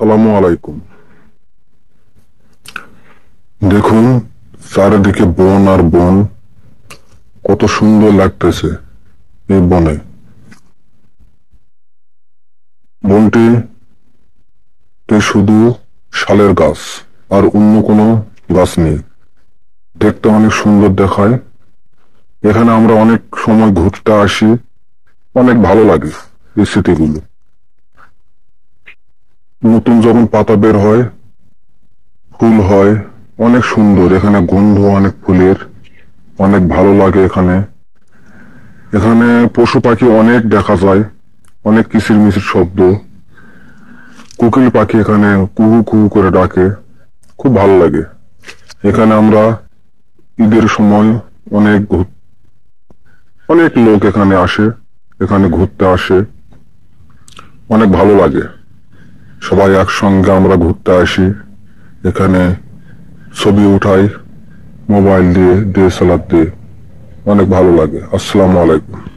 সালামু আলাইকুম। দেখুন, চারিদিকে বন আর বন, কত সুন্দর লাগতেছে এই বনে। বনটিতে শুধু শালের গাছ আর অন্য কোনো গাছ নেই। দেখতে অনেক সুন্দর দেখায়। এখানে আমরা অনেক সময় ঘুরতে আসি, অনেক ভালো লাগে এই স্মৃতিগুলো। নতুন যখন পাতা বের হয়, ফুল হয়, অনেক সুন্দর। এখানে গন্ধ অনেক ফুলের, অনেক ভালো লাগে এখানে। এখানে পশু পাখি অনেক দেখা যায়, অনেক কিচিরমিচির শব্দ। কোকিল পাখি এখানে কুহু কুহু করে ডাকে, খুব ভালো লাগে। এখানে আমরা ঈদের সময় অনেক অনেক লোক এখানে আসে, এখানে ঘুরতে আসে, অনেক ভালো লাগে। সবাই একসঙ্গে আমরা ঘুরতে আসি, এখানে ছবি উঠাই মোবাইল দিয়ে, DSLR দিয়ে, অনেক ভালো লাগে। আসসালামু আলাইকুম।